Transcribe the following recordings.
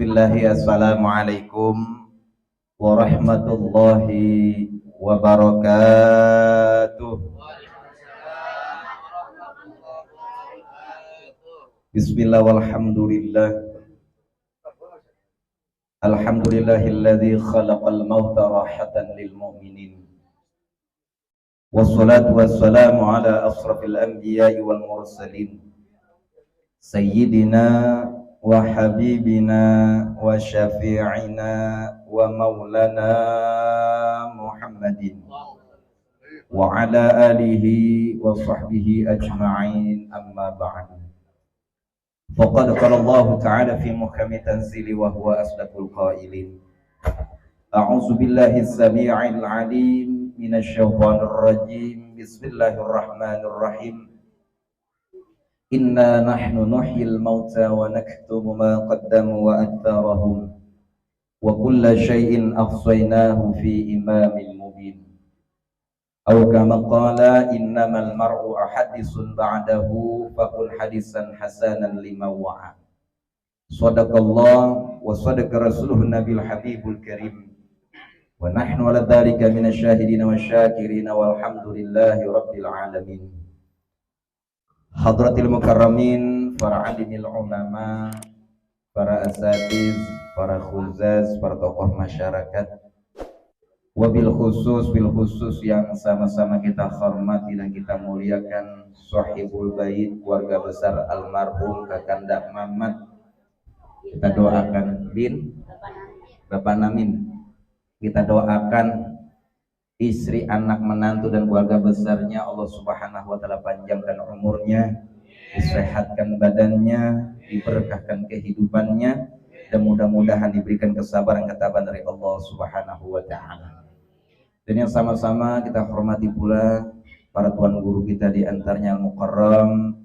Bismillahi assalamualaikum warahmatullahi wabarakatuh. Bismillah walhamdulillah. Alhamdulillahilladzi khalaqal mauta rahatan lil mu'minin. Wassalatu wassalamu ala asrafil anbiya'i wal mursalin. Sayyidina wa habibina wa syafi'ina wa maulana Muhammadin wa ala alihi wa sahbihi ajma'in, amma ba'd. Faqad qala Allah ta'ala fi muhkami tanzili wa huwa asdaqul qailin. A'udzu billahi as-sami'il 'alim minasy syaithanir rajim. Bismillahirrahmanirrahim. Inna nahnu nuhyil mauta wa naktubu ma qaddamu wa atharahum wa kulla syai'in ahsaynahu fi imamin mubin. Aw kama qala innamal mar'u ahadithun ba'dahu faqul hadisan hasanan liman wa'a. Shadaqallah wa shadaqa rasuluhu nabil habibul karim. Wa nahnu ala dzalika minasyahidina wasyakirina walhamdulillahi rabbil alamin. Hadratil mukarramin, para alimil ulama, para asatiz, para khuzaz, para tokoh masyarakat, wabil khusus yang sama-sama kita hormati dan kita muliakan, sahibul bait, keluarga besar almarhum Kakanda Mamat. Kita doakan bin Bapak Namin, kita doakan istri, anak, menantu dan keluarga besarnya Allah Subhanahu wa taala panjangkan umurnya, disehatkan badannya, diberkahkan kehidupannya, dan mudah-mudahan diberikan kesabaran ketabahan dari Allah Subhanahu wa taala. Dan yang sama-sama kita hormati pula para tuan guru kita, di antaranya Al-Mukarram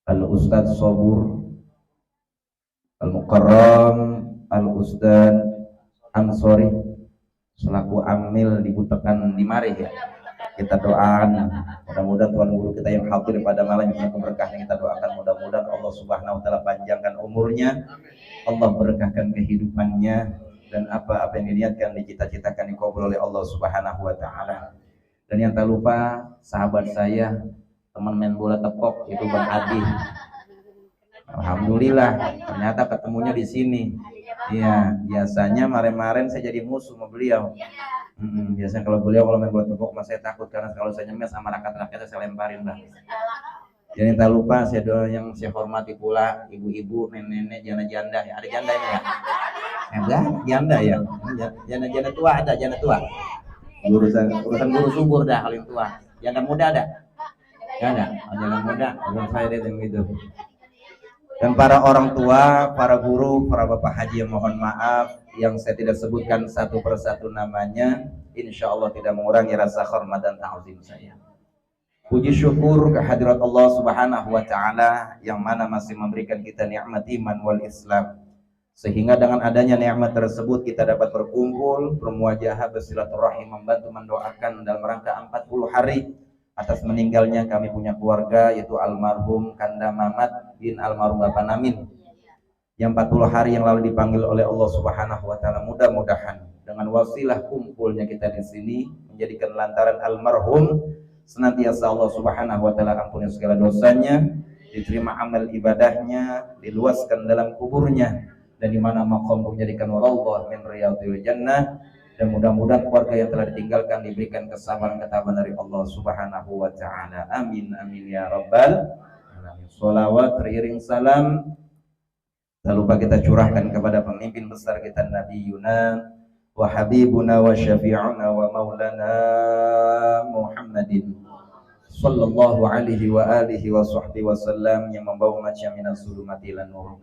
Al-Ustadz Sobur, Al-Mukarram Al-Ustadz Ansori selaku amil di Butekan di Marih ya. Kita doakan mudah-mudahan tuan guru kita yang hadir pada malam ini keberkahan, kita doakan mudah-mudahan Allah Subhanahu wa taala panjangkan umurnya, Allah berkahkan kehidupannya, dan apa yang diniatkan, dicita-citakan dikabul oleh Allah Subhanahu wa taala. Dan yang tak lupa sahabat saya, teman main bola tepok itu Bang Adi. Alhamdulillah ternyata ketemunya di sini. Iya, biasanya kemarin saya jadi musuh sama beliau. Biasanya kalau main bola tepok, mas saya takut karena kalau saya nyemes sama rakyat-rakyatnya saya lemparin, Bang. Jadi tak lupa saya doa yang saya hormati pula ibu-ibu, nenek-nenek, janda-janda ya. Ada janda ini ya? Janda ya. Janda tua ada, janda tua. Urusan guru subur dah kalau yang tua. Janda muda ada? Janda muda. Urusan saya deh gitu. Dan para orang tua, para guru, para bapak haji yang mohon maaf yang saya tidak sebutkan satu persatu namanya, insya Allah tidak mengurangi rasa hormat dan ta'zim saya. Puji syukur kehadirat Allah Subhanahu wa taala yang mana masih memberikan kita nikmat iman wal Islam, sehingga dengan adanya nikmat tersebut kita dapat berkumpul, bermuajahah, bersilaturahim, membantu mendoakan dalam rangka 40 hari atas meninggalnya kami punya keluarga, yaitu almarhum Kanda Mamat bin almarhum Bapak Namin, yang 40 hari yang lalu dipanggil oleh Allah Subhanahu wa taala. Mudah-mudahan dengan wasilah kumpulnya kita di sini menjadikan lantaran almarhum senantiasa Allah Subhanahu wa taala ampuni segala dosanya, diterima amal ibadahnya, diluaskan dalam kuburnya, dan di mana maqam menjadikan wallahu min riyadil jannah. Dan mudah-mudahan keluarga yang telah ditinggalkan diberikan kesabaran ketabahan dari Allah Subhanahu wa taala. Amin amin ya rabbal alamin. Sholawat teriring salam tak lupa kita curahkan kepada pemimpin besar kita, Nabi Yuna wa habibuna wa syafi'una wa maulana Muhammadin sallallahu alaihi wa alihi wa sahbihi wasallam, yang membawa macam minas zulumati ilan nur.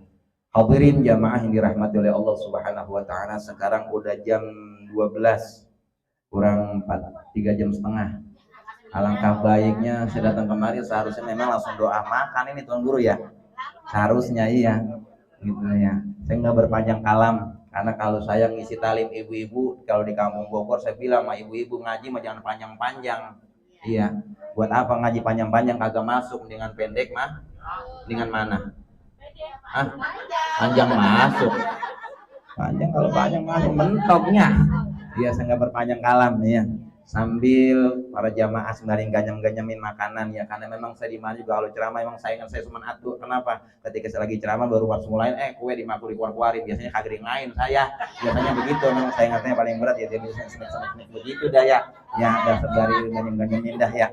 Hadirin jamaah yang dirahmati oleh Allah Subhanahu wa taala, sekarang udah jam 12 kurang 4, 3 jam setengah. Alangkah baiknya saya datang kemari seharusnya memang langsung doa makan ini tuan guru ya. Seharusnya iya. Gitu ya. Saya nggak berpanjang kalam karena kalau saya ngisi talim ibu-ibu kalau di kampung Bogor, saya bilang sama ibu-ibu ngaji mah jangan panjang-panjang. Iya. Buat apa ngaji panjang-panjang kagak masuk, dengan pendek mah dengan mana? Ah, panjang masuk. Panjang, kalau panjang masuk mentoknya. Iya, saya nggak berpanjang kalam ya. Sambil para jamaah sembari ganyam-ganyamin makanan ya, karena memang saya di mana juga kalau ceramah memang saingan saya cuma atuh. Kenapa? Ketika saya lagi ceramah baru waktu mulai kue dimaku dikeluar-keluarin, biasanya kagak lain saya. Biasanya begitu, memang saingannya paling berat ya, dia bisa senek begitu dah ya. Ya, dan sembari ganyam-ganyamin dah ya.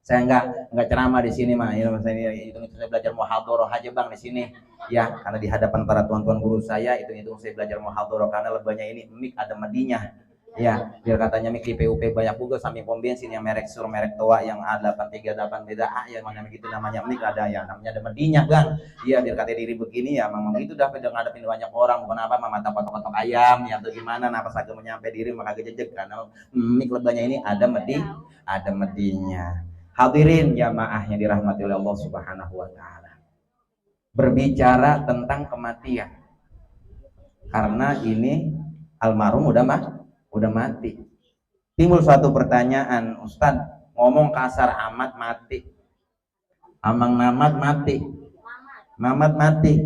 Saya nggak ceramah di sini mah, ya, saya belajar muhadharah aja bang di sini ya, karena di hadapan para tuan-tuan guru saya itu saya belajar muhadharah, karena lebahnya ini mik ada medinya ya, biar katanya mik di PUP banyak juga samping pom bensin yang merek sur merek tua yang A838 beda A ya, mana begitu namanya mik ada ya, namanya ada medinya bang, iya biar kata diri begini ya, memang itu udah udah ngadepin banyak orang, bukan apa mata kotok-kotok ayam ya atau gimana, nah pas aku menyampai diri maka gejejek karena mik lebahnya ini ada medinya. Hadirin jamaah yang dirahmati oleh Allah Subhanahu wa taala. Berbicara tentang kematian. Karena ini almarhum udah mati. Timbul suatu pertanyaan, Ustadz, ngomong kasar amat mati. Amang namat mati. Mamat mati.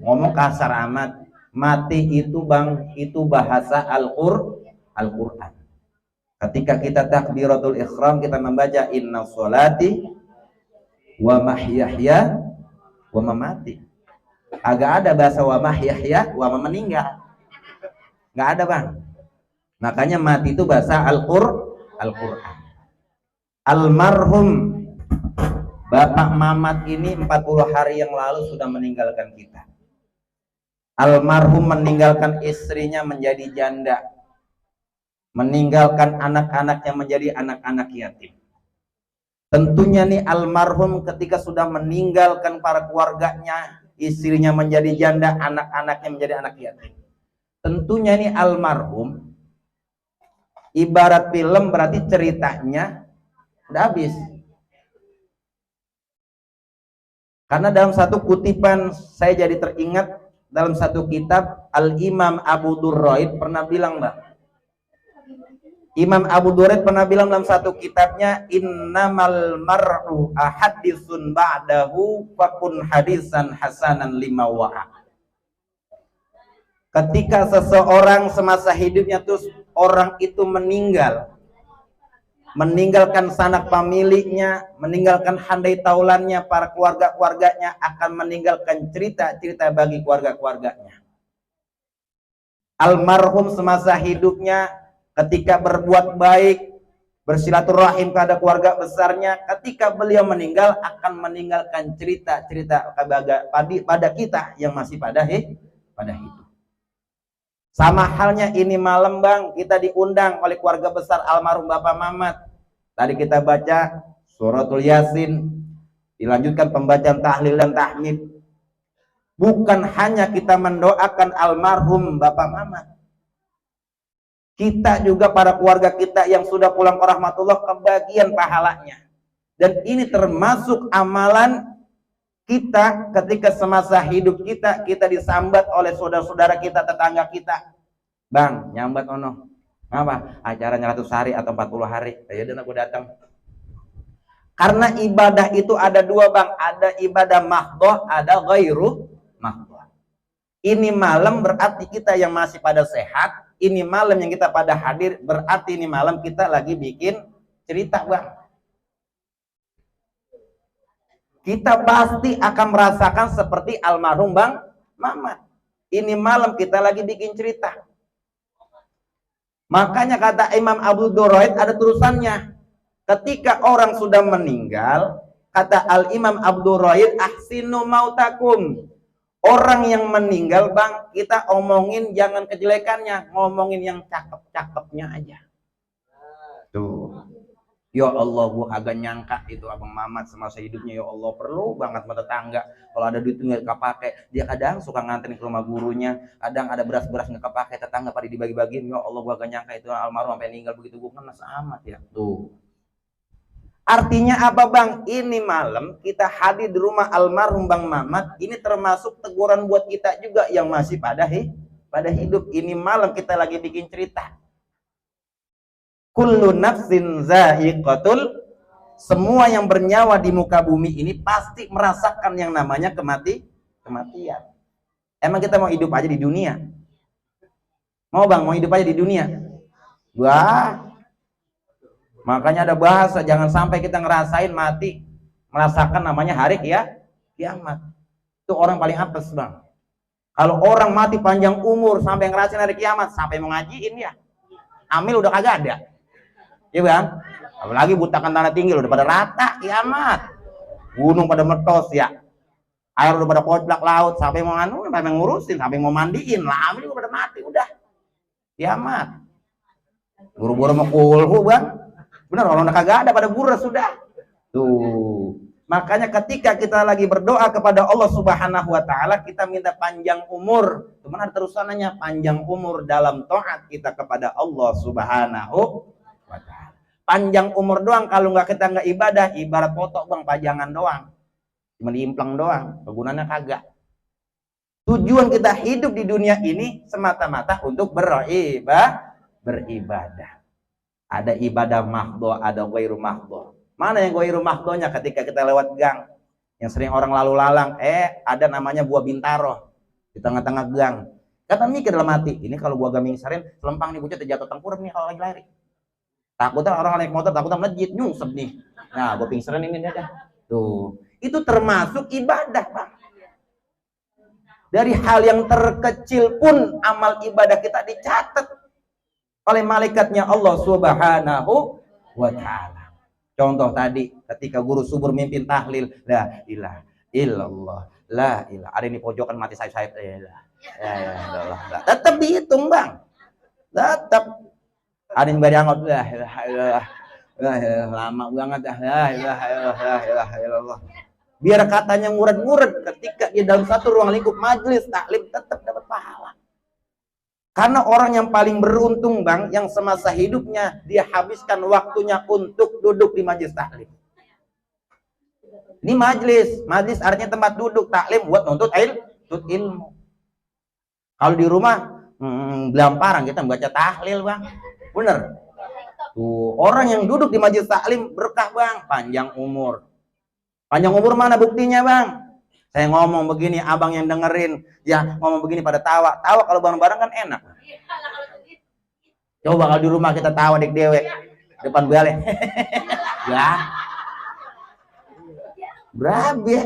Ngomong kasar amat. Mati itu bang, itu bahasa Al-Qur'an. Ketika kita takbiratul ikhram, kita membaca inna sholati wa mahyahya wa mamati. Agak ada bahasa wa mahyahya wa meninggal. Nggak ada bang. Makanya mati itu bahasa Al-Qur'an. Almarhum Bapak Mamat ini 40 hari yang lalu sudah meninggalkan kita. Almarhum meninggalkan istrinya menjadi janda, meninggalkan anak-anaknya menjadi anak-anak yatim. Tentunya nih almarhum ketika sudah meninggalkan para keluarganya, istrinya menjadi janda, anak-anaknya menjadi anak yatim. Tentunya nih almarhum ibarat film, berarti ceritanya udah habis. Karena dalam satu kutipan saya jadi teringat dalam satu kitab, Al-Imam Abu Durraid pernah bilang, Mbak, Imam Abu Durraid pernah bilang dalam satu kitabnya, innamal mar'u ahaditsun ba'dahu fakun hadisan hasanan lima wa'a. Ketika seseorang semasa hidupnya terus orang itu meninggalkan sanak pemiliknya, meninggalkan handai taulannya, para keluarga-keluarganya akan meninggalkan cerita-cerita bagi keluarga-keluarganya. Almarhum semasa hidupnya ketika berbuat baik, bersilaturahim kepada keluarga besarnya, ketika beliau meninggal akan meninggalkan cerita-cerita pada kita yang masih pada hidup. Sama halnya ini malam bang, kita diundang oleh keluarga besar almarhum Bapak Mamat. Tadi kita baca suratul Yasin, dilanjutkan pembacaan tahlil dan tahmid. Bukan hanya kita mendoakan almarhum Bapak Mamat, kita juga para keluarga kita yang sudah pulang ke rahmatullah kebagian pahalanya. Dan ini termasuk amalan kita ketika semasa hidup kita disambat oleh saudara-saudara kita, tetangga kita. Bang, nyambat ono. Apa? Acaranya 100 hari atau 40 hari. Ya dan aku datang. Karena ibadah itu ada dua bang, ada ibadah mahdhah, ada ghairu mahdhah. Ini malam berarti kita yang masih pada sehat. Ini malam yang kita pada hadir berarti ini malam kita lagi bikin cerita bang. Kita pasti akan merasakan seperti almarhum Bang Mamat. Ini malam kita lagi bikin cerita. Makanya kata Imam Abu Durraid ada terusannya. Ketika orang sudah meninggal, kata Al-Imam Abu Durraid, ahsinu mautakum. Orang yang meninggal bang, kita omongin jangan kejelekannya, ngomongin yang cakep-cakepnya aja. Tuh. Ya Allah, gua kagak nyangka itu Abang Mamat semasa hidupnya, ya Allah perlu banget sama tetangga. Kalau ada duit nggak kepake, dia kadang suka nganterin ke rumah gurunya, kadang ada beras-beras nggak kepake, tetangga pada dibagi-bagiin. Ya Allah, gua kagak nyangka itu almarhum sampai meninggal begitu, gua kan amat ya. Tuh. Artinya apa bang? Ini malam kita hadir di rumah almarhum Bang Mamat. Ini termasuk teguran buat kita juga yang masih pada hidup. Ini malam kita lagi bikin cerita. Kullu nafsin za'iqatul. Semua yang bernyawa di muka bumi ini pasti merasakan yang namanya kematian. Emang kita mau hidup aja di dunia? Mau bang, mau hidup aja di dunia? Wah, makanya ada bahasa, jangan sampai kita ngerasain mati, merasakan namanya hari kiamat. Itu orang paling apes bang. Kalau orang mati panjang umur sampai ngerasain hari kiamat, sampai mau ngajiin ya, amil udah kagak ada, ya bang. Apalagi butakan tanah tinggi udah pada rata kiamat, gunung pada meletus ya, air udah pada koplak laut, sampai mau nganu, sampai ngurusin, sampai mau mandiin, lah amil udah pada mati, udah kiamat. Buru-buru mau kulhu bang, bener kalau udah kagak ada pada buras sudah. Tuh, makanya ketika kita lagi berdoa kepada Allah Subhanahu wa taala, kita minta panjang umur. Cuman ada terusannya, panjang umur dalam taat kita kepada Allah Subhanahu wa taala. Panjang umur doang kalau kita nggak ibadah, ibarat foto bang, pajangan doang. Cuma diimplang doang, kegunaannya kagak. Tujuan kita hidup di dunia ini semata-mata untuk beribadah. Ada ibadah mahdho, ada ghairu mahdho. Mana yang ghairu mahdhonya? Ketika kita lewat gang yang sering orang lalu lalang, ada namanya buah bintaro di tengah-tengah gang. Kata mikir dalam hati, ini kalau buah gaming saren selempang nih bocah terjatuh tengkurap nih kalau lagi lari. Takutnya orang naik motor, takutnya melejit, nyungsep nih. Nah, buah pingseran ini ada. Tuh, itu termasuk ibadah, Bang. Dari hal yang terkecil pun amal ibadah kita dicatat oleh malaikatnya Allah Subhanahu wa taala. Contoh tadi ketika guru subur mimpin tahlil, la ilaha illallah, la ilaha. Ada di pojokan mati sayap-sayap, ya. Tetap dihitung, Bang. Tetap ada yang bari angot, la ilaha illallah. Lama banget dah, la ilaha illallah. Biar katanya nguret-nguret, ketika dia dalam satu ruang lingkup majelis taklim tetap dapat pahala. Karena orang yang paling beruntung, Bang, yang semasa hidupnya dia habiskan waktunya untuk duduk di majelis taklim. Ini majelis artinya tempat duduk taklim buat nuntut ilmu. Kalau di rumah belamparan kita baca tahlil, Bang. Bener. Tuh, orang yang duduk di majelis taklim berkah, Bang, panjang umur. Panjang umur mana buktinya, Bang? Saya ngomong begini, abang yang dengerin, ya ngomong begini pada tawa. Tawa kalau bareng-bareng kan enak. Coba kalau di rumah kita tawa dek dewe, depan balik. Ya. Berabe.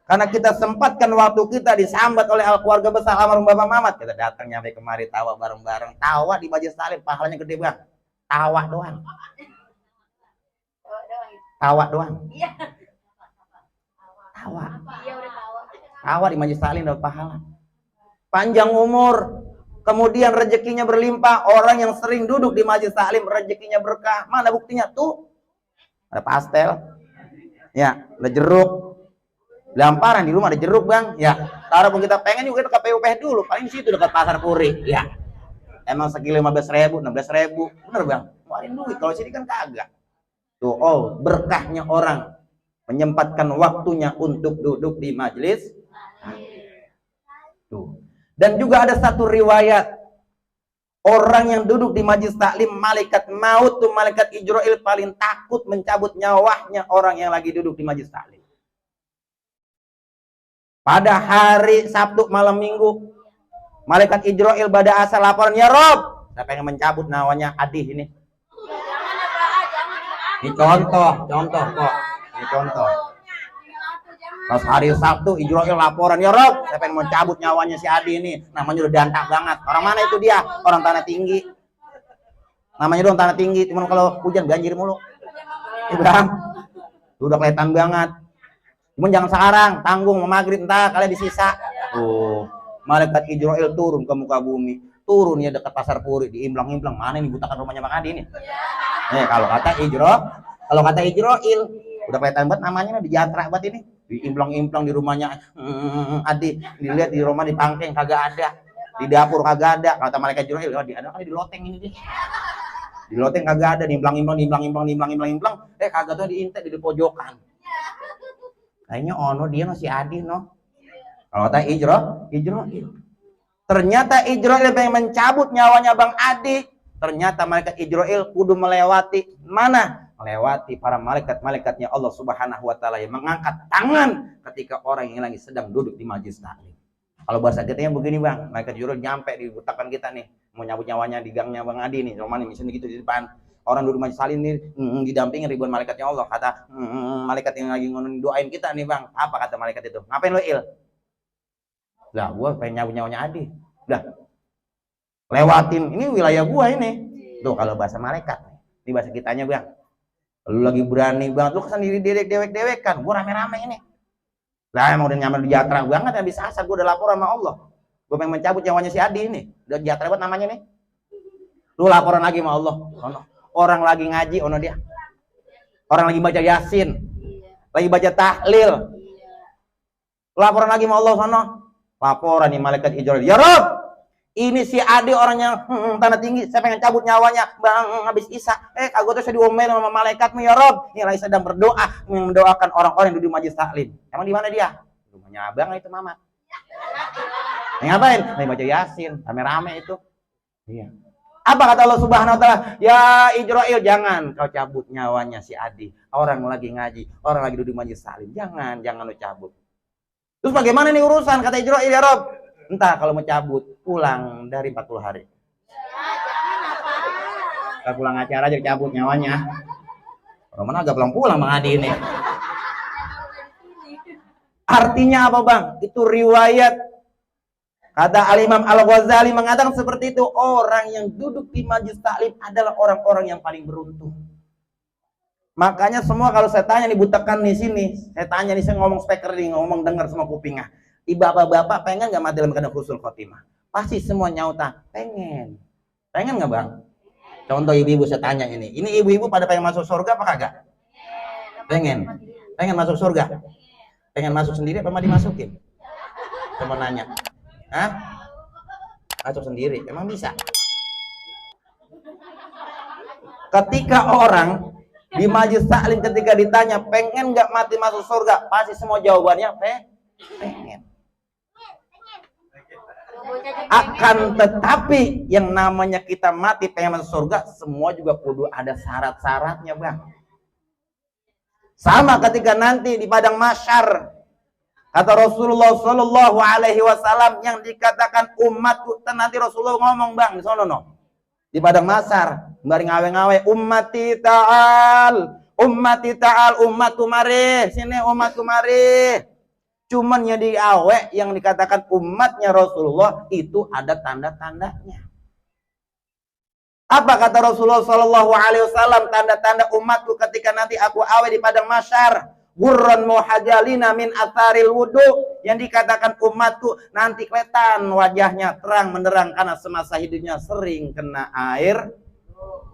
Karena kita sempatkan waktu kita disambat oleh keluarga besar almarhum Bapak Mamat, kita datang nyampe kemari tawa bareng-bareng. Tawa di majelis taklim pahalanya gede, Bang. Tawa doang. Tawa doang. Tawa di majelis taklim dapat pahala. Panjang umur, kemudian rezekinya berlimpah. Orang yang sering duduk di majelis taklim rezekinya berkah. Mana buktinya? Tuh. Ada pastel. Ya, ada jeruk. Lamparan di rumah ada jeruk, Bang. Ya, taruh pun kita pengen juga kita ke PUPH dulu. Paling di situ dekat Pasar Puri. Ya. Emang sekilo 15.000, 16.000. Bener, Bang. Keluarin duit. Kalau sini kan kagak. Tuh, berkahnya orang menyempatkan waktunya untuk duduk di majelis. Tuh. Dan juga ada satu riwayat, orang yang duduk di majelis taklim, malaikat maut tuh, malaikat Ijrail paling takut mencabut nyawanya orang yang lagi duduk di majelis taklim. Pada hari Sabtu malam Minggu, malaikat Ijrail pada asal laporan, ya Rob, saya pengen mencabut nyawanya Adih ini. Ini contoh kok. Ini contoh. Pas hari Sabtu, Ijrail laporan, ya Rob, saya pengen mencabut nyawanya si Adi ini. Namanya udah dantak banget. Orang mana itu dia? Orang Tanah Tinggi. Namanya doang Tanah Tinggi. Cuman kalau hujan banjir mulu. Udah kelihatan banget. Cuman jangan sekarang, tanggung mau maghrib entah kalian disisa. Malaikat Ijrail turun ke muka bumi. Turun ya dekat Pasar Puri, diimplang-implang. Mana ini butakan rumahnya Bang Adi ini? Kalau kata Ijrail, udah kelihatan banget namanya di jatra banget ini. Diimplang-implang di rumahnya Adi, dilihat di rumah di pangkeng kagak ada, di dapur kagak ada. Kata malaikat Ijrail, ada kali di loteng ini dia. Di loteng kagak ada, diimplang-implang, kagak tuh diintek di pojokan. Kayaknya dia masih Adi no. Kalau kata Ijrail. Ternyata Ijrail pengen mencabut nyawanya Bang Adi. Ternyata malaikat Ijrail kudu melewati mana? melewati para malaikat-malaikatnya Allah Subhanahu wa taala yang mengangkat tangan ketika orang yang lagi sedang duduk di majelis taklim. Kalau bahasa kitanya begini Bang, malaikat Jibril nyampe di butakan kita nih, mau nyabut nyawanya di gangnya Bang Adi nih, sama nih misalnya gitu di depan. Orang duduk majelis taklim nih didampingi ribuan malaikatnya Allah. Kata malaikat yang lagi doain kita nih Bang, apa kata malaikat itu? Ngapain lo Il? Lah gua pengen nyabut nyawanya Adi. Udah. Lewatin, ini wilayah gua ini. Tuh kalau bahasa malaikat nih. Ini bahasa kitanya Bang. Lu lagi berani banget, lu kesan diri dewek kan, gua rame-rame ini. Lah emang udah nyaman di jatra banget, habis asar gua udah lapor sama Allah. Gua pengen mencabut nyawanya si Adi ini. Udah jatra banget namanya nih. Lu laporan lagi sama Allah. Orang lagi ngaji, ono dia. Orang lagi baca Yasin. Lagi baca tahlil. Laporan lagi sama Allah sono. Laporan nih malaikat Jibril. Ya Rob, ini si Adi orang yang tanah tinggi, saya pengen cabut nyawanya Bang habis Isya. Aku tuh saya diomelin sama malaikatmu ya Rob. Ini lagi sedang berdoa mendoakan orang-orang yang duduk di majelis taklim. Emang di mana dia? Rumahnya abang itu Mama. Ngapain? Lagi baca Yasin, rame-rame itu. Iya. Apa kata Allah Subhanahu wa taala? Ya Ijrail, jangan kau cabut nyawanya si Adi. Orang lagi ngaji, orang lagi duduk di majelis taklim. Jangan lu cabut. Terus bagaimana nih urusan kata Ijrail ya Rob? Entah kalau mau cabut pulang dari 40 hari. Kita pulang acara aja cabut nyawanya. Orang mana agak pulang Bang Adi ini. Artinya apa Bang? Itu riwayat. Kata Al-Imam Al-Ghazali mengatakan seperti itu. Orang yang duduk di majelis taklim adalah orang-orang yang paling beruntung. Makanya semua kalau saya tanya nih butakan di sini, saya tanya nih, saya ngomong speaker nih, ngomong dengar semua kupingnya. Bapak-bapak pengen nggak mati dalam keadaan husnul khotimah? Pasti semua nyauta pengen. Pengen nggak Bang? Contoh ibu-ibu saya tanya ini ibu-ibu pada pengen masuk surga apa kagak? Pengen masuk surga? Pengen masuk sendiri apa mau dimasukin? Saya mau nanya. Hah? Masuk sendiri, emang bisa? Ketika orang di majelis taklim ketika ditanya pengen nggak mati masuk surga, pasti semua jawabannya pengen. Akan tetapi yang namanya kita mati pengen masuk surga, semua juga kudu ada syarat-syaratnya Bang. Sama ketika nanti di padang mahsyar, kata Rasulullah Shallallahu Alaihi Wasallam yang dikatakan umatku, nanti Rasulullah ngomong Bang di sono no, di padang mahsyar, bari ngawe-ngawe ummati ta'al, ummatu mari, sini umatku mari. Cuman yang di awe yang dikatakan umatnya Rasulullah itu ada tanda-tandanya. Apa kata Rasulullah Shallallahu Alaihi Wasallam tanda-tanda umatku ketika nanti aku awe di padang mahsyar? Gurran muhajalina min atharil wudu, yang dikatakan umatku nanti kelihatan wajahnya terang menderang karena semasa hidupnya sering kena air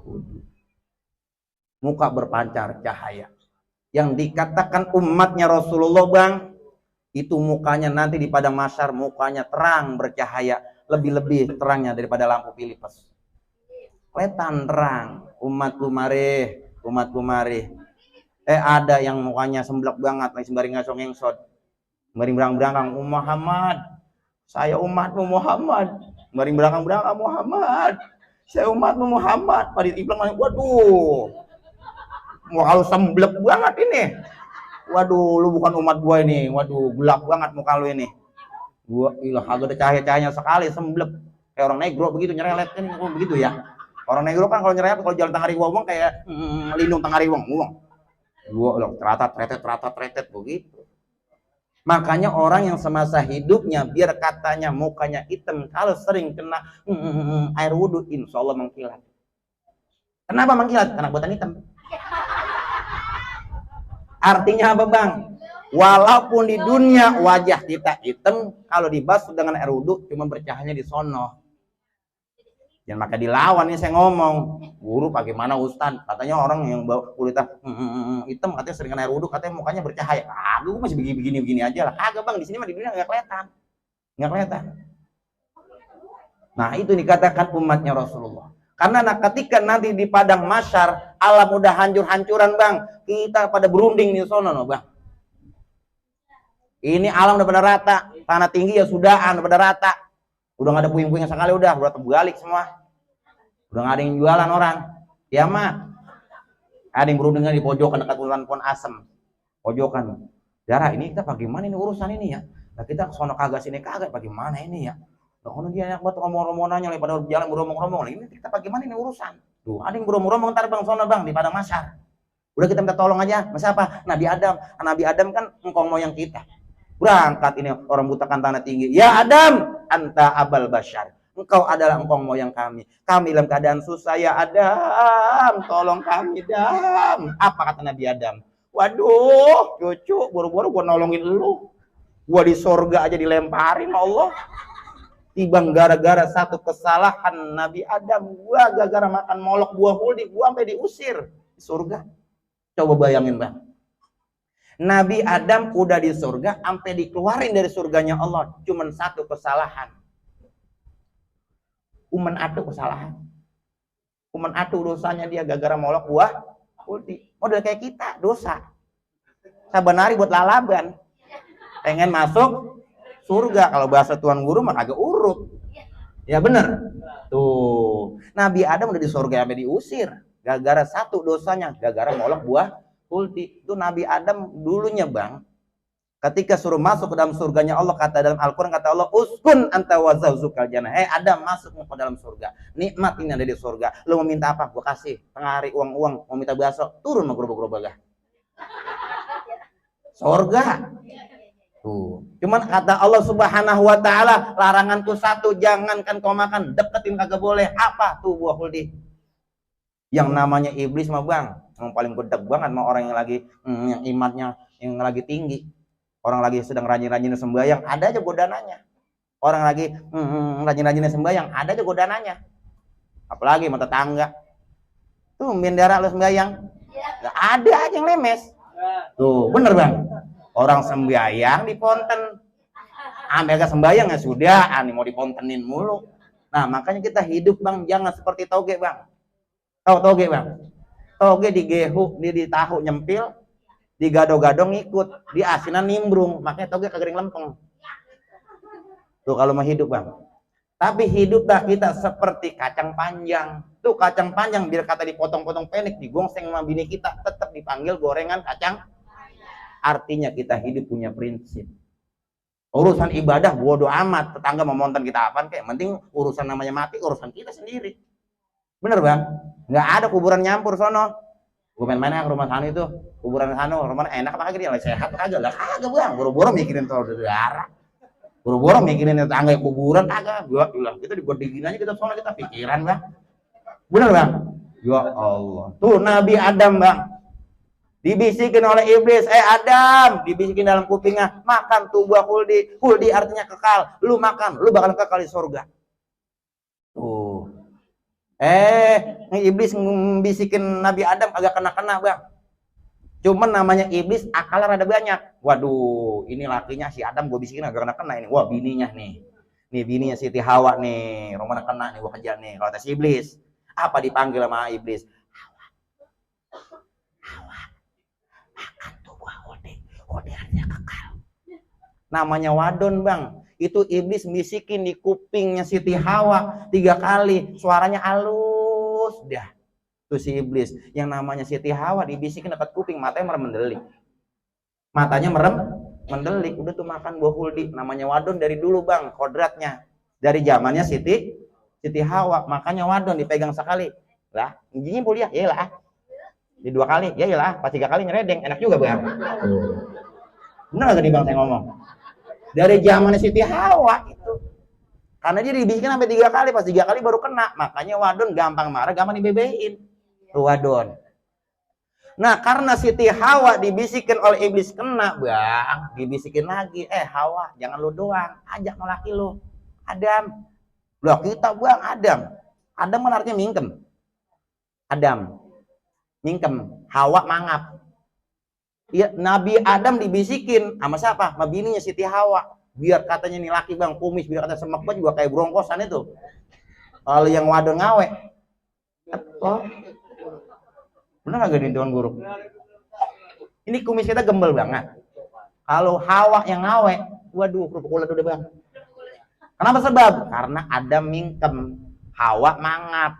wudu. Muka berpancar cahaya. Yang dikatakan umatnya Rasulullah Bang, itu mukanya nanti di padang mahsyar mukanya terang bercahaya, lebih-lebih terangnya daripada lampu Philips. Kelihatan terang, umatku mari. Ada yang mukanya semblak banget, lagi sembari ngasong engsot, sembari berang-berang Muhammad, saya umatmu Muhammad, sembari berang-berang Muhammad, saya umatmu Muhammad. Pada dibilang, waduh, mau kalau semblak banget ini. Waduh, lu bukan umat gua ini. Waduh, gelap banget muka lu ini. Gua ilah agak ada cahaya-cahayanya sekali, semblep. Kayak orang negro begitu nyerempet kan begitu ya. Orang negro kan kalau nyerempet kalau jalan tengah riwang kayak lindung tengah riwang. Gua udah tretet begitu. Makanya orang yang semasa hidupnya biar katanya mukanya hitam, kalau sering kena air wudhu, insya Allah mengkilat. Kenapa mengkilat? Karena buatan hitam. Artinya apa Bang? Walaupun di dunia wajah kita hitam, kalau dibasuh dengan air wudhu cuma bercahayanya di sono. Dan maka dilawan nih saya ngomong, guru bagaimana Ustaz? Katanya orang yang bawa kulitnya hitam katanya sering kena air wudhu, katanya mukanya bercahaya. Gue masih begini aja lah. Kagak Bang, di sini mah di dunia nggak kelihatan. Nah itu dikatakan umatnya Rasulullah. Karena ketika nanti di padang mahsyar alam udah hancur-hancuran Bang, kita pada berunding di sono no Bang. Ini alam udah pada rata, tanah tinggi ya sudah udah pada rata. Udah nggak ada puing-puing sekali, udah terbalik semua. Udah nggak ada yang jualan orang. Kiamat. Ada yang berundingan di pojokan dekat pohon asem. Pojokan. Darah ini kita bagaimana ini urusan ini ya? Nah kita sono kagak sini kagak bagaimana ini ya? Nah kalau dia enak buat ngomong-ngomong nanya pada jalan beromong-omong ini kita bagaimana ini urusan? Tuh ada yang beromong-omong ntar bang sono bang di padang masyar. Udah kita minta tolong aja. Masa apa? Nabi Adam. Nabi Adam kan engkau moyang kita. Berangkat ini orang butakan tanah tinggi. Ya Adam, anta abal bashar. Engkau adalah engkau moyang kami. Kami dalam keadaan susah ya Adam. Tolong kami Adam. Apa kata Nabi Adam? Waduh, cucu, buru-buru gua nolongin lu. Gua di surga aja dilemparin Allah. Tibang gara-gara satu kesalahan Nabi Adam. Gua gara-gara makan molok buah huldi. Gua sampai diusir di surga. Coba bayangin bang. Nabi Adam udah di surga, sampai dikeluarin dari surganya Allah. Cuman satu kesalahan. Umen atu kesalahan. Umen atu dosanya dia gara-gara molok buah huldi. Model kayak kita, dosa. Sabanari buat lalaban. Pengen masuk surga. Kalau bahasa Tuan Guru mah agak urut. Ya bener. Tuh. Nabi Adam udah di surga sampai diusir. Gara-gara satu dosanya, gara-gara molok buah huldi. Itu Nabi Adam dulunya bang, ketika suruh masuk ke dalam surganya Allah, kata dalam Al-Quran, kata Allah, uskun anta wa zawjukal jannah. Adam, masuk ke dalam surga. Nikmat ini ada di surga. Lu mau minta apa? Gua kasih. Tengah hari uang-uang. Mau minta bakso, turun sama gerobak-gerobak. Surga. Tuh. Cuman kata Allah Subhanahu wa taala, laranganku satu, jangankan kau makan, deketin kagak boleh. Apa tuh buah huldi? Yang namanya iblis mah bang, yang paling gedeg banget sama orang yang lagi yang imannya yang lagi tinggi. Orang lagi sedang rajin-rajin sembahyang, ada aja godananya. Orang lagi rajin-rajin sembahyang, ada aja godananya. Apalagi sama tetangga. Tuh, bendera lu sembahyang. Nggak ada aja yang lemes. Tuh, bener bang. Orang sembahyang di ponten. Ambil sembahyang ya sudah, mau dipontenin mulu. Nah, makanya kita hidup bang, jangan seperti toge bang. Tahu toge bang? Toge digehu, di tahu nyempil, di gado-gado ngikut, di asinan nimbrung, makanya toge kagering lempeng. Tuh kalau mau hidup bang. Tapi hiduplah kita seperti kacang panjang. Tuh kacang panjang biar kata dipotong-potong pendek, digongseng sama bini kita, tetap dipanggil gorengan kacang. Artinya kita hidup punya prinsip. Urusan ibadah bodo amat, tetangga mau nonton kita apaan kayak, penting urusan namanya mati urusan kita sendiri. Bener bang? Nggak ada kuburan nyampur sono. Gue main-main ke rumah sana itu, kuburan sana, rumah enak apa kagak dia, sehat kagak lah, kagak bang. Boro-boro mikirin soal darah, boro-boro mikirin tetangga kuburan kagak. Gua kita dibuat digini aja kita sono kita pikiran bang. Bener bang? Ya Allah. Tuh Nabi Adam bang, dibisikin oleh iblis, Adam, dibisikin dalam kupingnya, makan tuh buah huldi. Huldi artinya kekal. Lu makan, lu bakal kekal di surga. Tuh. Iblis membisikin Nabi Adam agak kena-kena bang. Cuman namanya iblis akalnya rada banyak. Waduh, ini lakinya si Adam gue bisikin agak kena-kena ini. Wah bininya nih. Nih bininya Siti Hawa nih. Romana kena nih gue kejar nih. Kalau tes iblis. Apa dipanggil sama iblis? Hawa. Makan tuh buah huldi. Huldi artinya kekal. Namanya wadon bang. Itu iblis bisikin di kupingnya Siti Hawa 3 kali, suaranya halus dah. Tuh si iblis yang namanya Siti Hawa dibisikin dekat kuping, matanya merem mendelik. Matanya merem mendelik. Udah tuh makan buah huldi, namanya wadon dari dulu bang, kodratnya. Dari zamannya Siti Hawa, makanya wadon dipegang sekali. Lah, nyimpul ya, iyalah. Di 2 kali, ya iyalah, pas 3 kali nyeredeng, enak juga bang. Bener gak nih bang saya ngomong? Dari zamannya Siti Hawa itu. Karena dia dibisikin sampai 3 kali, pas 3 kali baru kena. Makanya wadon gampang marah, gampang dibebein. Tuh wadon. Nah, karena Siti Hawa dibisikin oleh iblis kena, bang, dibisikin lagi, Hawa, jangan lu doang, ajak laki lu, Adam. Loh, kita bang, Adam. Adam kan artinya mingkem. Adam. Mingkem. Hawa mangap. Ya, Nabi Adam dibisikin sama siapa? Sama bininya Siti Hawa. Biar katanya nih laki bang, kumis, biar kata semak juga kayak brongkosan itu. Kalau yang wadon ngawe. Oh. Bener gak nih Tuan Guru? Ini kumis kita gembel banget. Kalau Hawa yang ngawe, waduh, kerupuk ulet udah bang. Kenapa sebab? Karena Adam mingkem, Hawa mangap.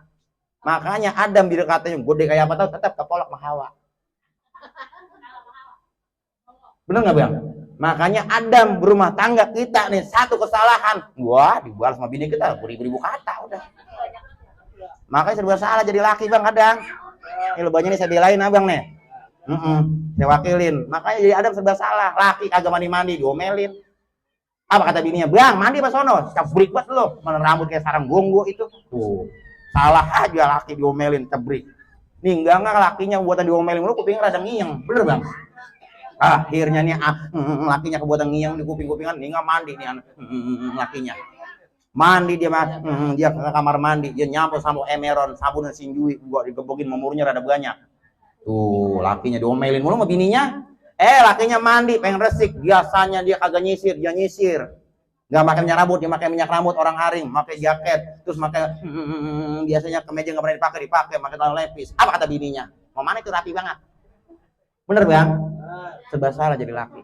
Makanya Adam bila katanya gede kayak apa tahu tetap kepolok sama Hawa. Bener nggak bang? Makanya Adam berumah tangga kita nih satu kesalahan, wah dibalas sama bini kita beribu-ribu kata udah. Makanya serba salah jadi laki bang kadang. Ini lo banyak nih saya belain abang nih. Saya wakilin. Makanya jadi Adam serba salah. Laki kagak mandi-mandi diomelin. Apa kata bininya? Bang mandi pas sono. Cebrik banget lo. Mana rambut kayak sarang gonggo itu. Tuh salah aja laki diomelin cebrik. Nih enggak lakinya buatan diomelin lu kuping rada ngiyeng. Bener bang? Akhirnya nih lakinya kebuatan ngiyang di kuping-kupingan nih nggak mandi nih lakinya mandi dia ke kamar mandi dia nyampur sama emeron sabun dan sinjui gua digebokin memurnya rada banyak tuh lakinya diomelin mulu sama bininya lakinya mandi pengen resik biasanya dia kagak nyisir dia nyisir nggak pakai minyak rambut dia pakai minyak rambut orang haring pakai jaket terus pakai biasanya kemeja nggak pernah dipakai pakai celana lepis apa kata bininya mau mana itu rapi banget bener bang serba salah jadi laki.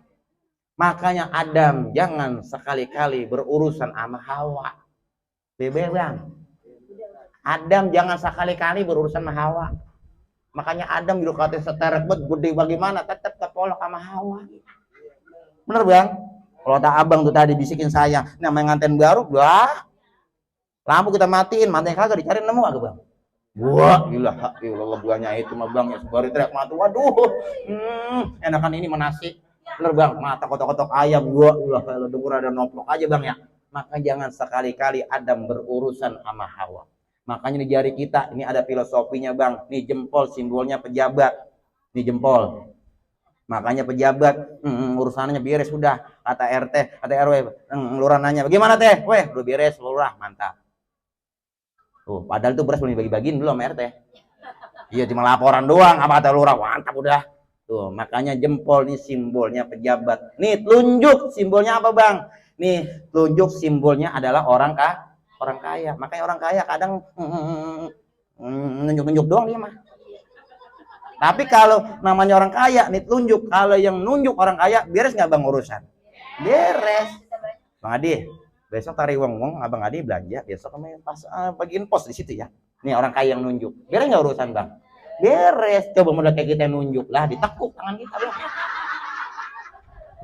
Makanya Adam jangan sekali-kali berurusan sama Hawa. Bebe bang. Adam jangan sekali-kali berurusan sama Hawa. Makanya Adam juga katanya seterek bet gede bagaimana tetap kepolok sama Hawa. Bener bang? Kalau ada abang tuh tadi bisikin saya, namanya nganten baru, wah lampu kita matiin kagak dicari nemu agak bang. Wah, gila lebuannya itu mah bang ya sebari teriak mati. Waduh, enakan ini menasi. Bener bang, mata kotok-kotok ayam gua, kalau denger ada noplok aja bang ya. Maka jangan sekali-kali Adam berurusan sama Hawa. Makanya di jari kita ini ada filosofinya bang. Nih jempol simbolnya pejabat. Nih jempol. Makanya pejabat urusannya beres sudah. Kata RT, kata RW, lurah nanya, bagaimana teh? Weh, udah beres lurah, mantap. Tuh, padahal itu beras belum dibagi-bagiin dulu sama RT. Iya cuma laporan doang, apa kata lurah, mantap udah. Tuh, makanya jempol nih simbolnya pejabat. Nih, telunjuk simbolnya apa, Bang? Nih, telunjuk simbolnya adalah orang kaya. Makanya orang kaya kadang nunjuk-nunjuk doang dia mah. Tapi kalau namanya orang kaya, nih telunjuk, kalau yang nunjuk orang kaya, beres nggak Bang urusan? Beres. Bang Adi, besok tarik uang abang Adi belanja besok kami pas bagiin pos di situ ya. Nih orang kaya yang nunjuk. Beres nggak urusan bang? Beres. Coba modal kayak kita nunjuk lah ditekuk tangan kita bang.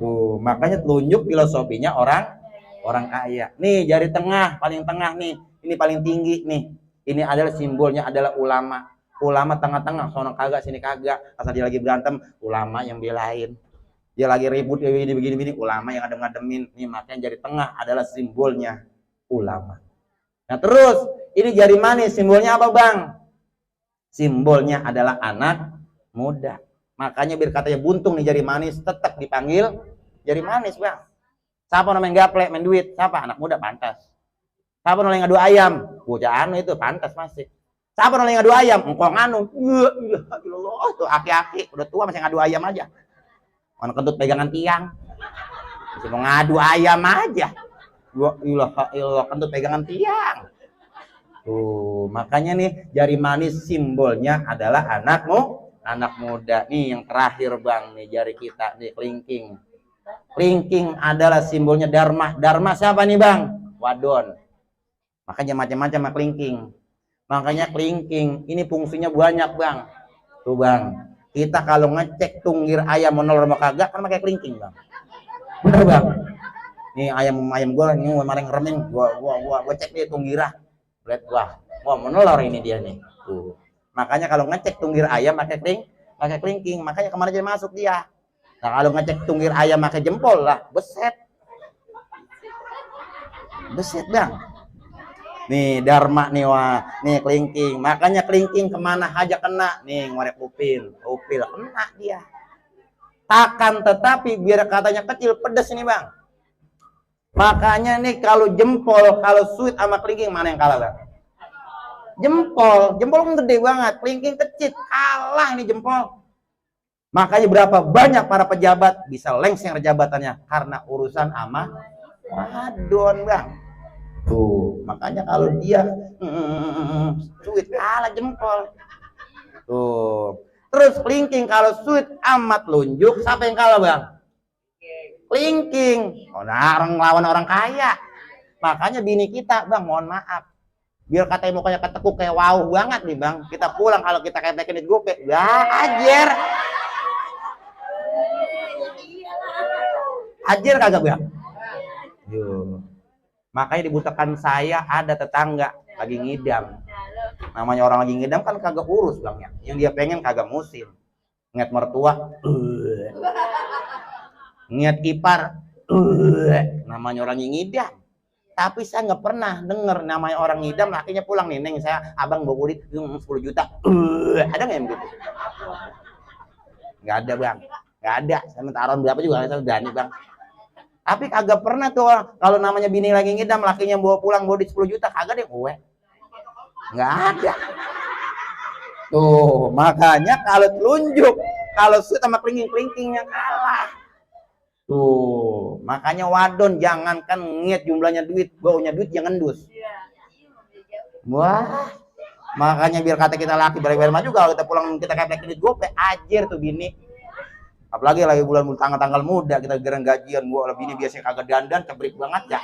Tuh makanya telunjuk filosofinya orang kaya. Nih jari tengah paling tengah nih. Ini paling tinggi nih. Ini adalah simbolnya adalah ulama. Ulama tengah-tengah. Sono kagak sini kagak. Asal dia lagi berantem ulama yang belain. Dia lagi ribut begini-begini ulama yang ngadem-ngademin. Nih makanya jari tengah adalah simbolnya ulama. Nah terus ini jari manis simbolnya apa bang? Simbolnya adalah anak muda. Makanya biar katanya buntung nih jari manis tetap dipanggil jari manis bang. Siapa namanya gaplek main duit? Siapa? Anak muda pantas. Siapa namanya ngadu ayam? Bocah anu itu pantas masih. Siapa namanya ngadu ayam? Engkong anu. Allah tuh aki-aki udah tua masih ngadu ayam aja. Mana kentut pegangan tiang. Masih mau ngadu ayam aja. Ilah kentut pegangan tiang. Tuh, makanya nih jari manis simbolnya adalah anak muda. Nih yang terakhir bang nih jari kita nih kelingking. Kelingking adalah simbolnya dharma. Dharma siapa nih bang? Wadon. Makanya macam-macam kelingking. Makanya kelingking ini fungsinya banyak bang. Tuh bang. Kita kalau ngecek tunggir ayam menolak sama kagak kan pakai kelingking bang. Bener bang. Nih ayam gua ini kemarin ngeremeng gua cek dia tunggira. Lihat wah menolak ini dia nih. Tuh. Makanya kalau ngecek tunggir ayam pakai kelingking, makanya kemana aja masuk dia. Nah kalau ngecek tunggir ayam pakai jempol lah, beset bang. Nih dharma nih wah, nih kelingking. Makanya kelingking kemana aja kena. Nih ngorek upil kena dia. Akan tetapi biar katanya kecil pedes ini bang. Makanya nih kalau jempol, kalau sweet sama kelingking mana yang kalah bang? Jempol kan gede banget, kelingking kecil kalah ini jempol. Makanya berapa banyak para pejabat bisa lengser jabatannya karena urusan ama wadon bang. Tuh, makanya kalau dia sweet kalah jempol. Tuh. Terus kelingking kalau sweet amat lunjuk, siapa yang kalah bang? Kelingking. Orang lawan orang kaya. Makanya bini kita bang, mohon maaf. Biar katanya mukanya ketekuk kayak wow banget nih bang. Kita pulang kalau kita kayak duit gope, ya ajer. Ajer kagak bang? Yo. Makanya dibutuhkan saya ada tetangga lagi ngidam. Namanya orang lagi ngidam kan kagak urus bang ya. Yang dia pengen kagak musim. Nget mertua, nget ipar, namanya orang yang ngidam. Tapi saya nggak pernah denger namanya orang ngidam lakinya pulang nih, neng saya abang bawa kulit 10 juta. Ada nggak yang begitu? Nggak ada bang, nggak ada. Saya minta aron berapa juga saya berani bang. Tapi kagak pernah tuh kalau namanya bini lagi ngidam lakinya bawa pulang bawa di 10 juta kagak deh gue. Nggak ada. Tuh makanya kalau telunjuk, kalau sudah sama kelingking-kelingkingnya kalah. Tuh, makanya wadon jangankan ngiat jumlahnya duit, baunya duit jangan dus. Wah, makanya biar kata kita laki bareng-bareng juga kalau kita pulang kita kayak duit gope, ajer tuh bini. Apalagi lagi bulan tanggal muda kita gerang gajian, gua bini biasanya kagak dandan, cebrik banget ya.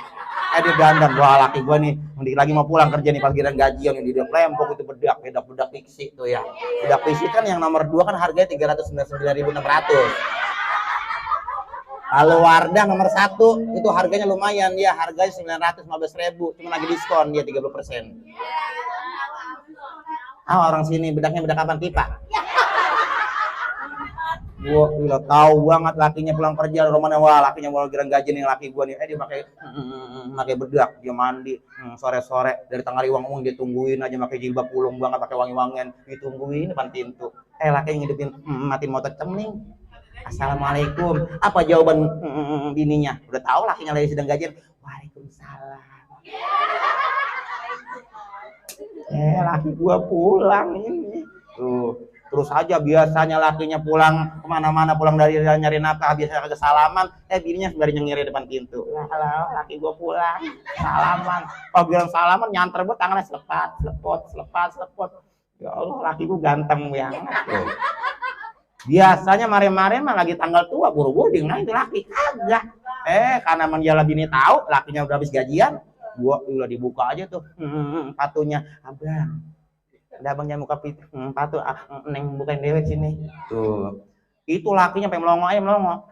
Dia dandan, wah laki gua nih, lagi mau pulang kerja nih pas gerang gajian yang di Lempok itu bedak fiksi tuh ya. Bedak fiksi kan yang nomor 2 kan harganya 399.600. Kalau Wardah nomor 1 itu harganya lumayan ya, harganya 915.000, cuma lagi diskon dia 30%. Orang sini bedaknya bedak apaan pipa? Gua udah tahu banget lakinya pulang kerja rumahnya, wah lakinya mau gerang gaji nih laki gua nih, dia pakai bedak, dia mandi sore-sore dari tengah riwang dia tungguin aja pakai jilbab pulung banget pakai wangi-wangian, ditungguin depan pintu. Lakinya ngidupin matiin motor cemning. Assalamualaikum. Apa jawaban bininya? Udah tahu lakinya lagi sedang gajian. Waalaikumsalam. Laki gua pulang ini. Tuh, terus aja biasanya lakinya pulang kemana-mana, pulang dari nyari nafkah biasanya kagak salaman. Bininya sebenarnya ngiri depan pintu. Halo, laki gua pulang. Salaman. Kalau bilang salaman nyanter gua tangannya selepat. Ya Allah, laki gua ganteng banget. Biasanya mare-mare mah lagi tanggal tua buru-buru dia itu laki kagak. Karena menjala bini tahu lakinya udah habis gajian, gua udah dibuka aja tuh patunya. Abang, ada abang yang buka patu, neng bukain dewek sini. Tuh, itu lakinya pengen melongo.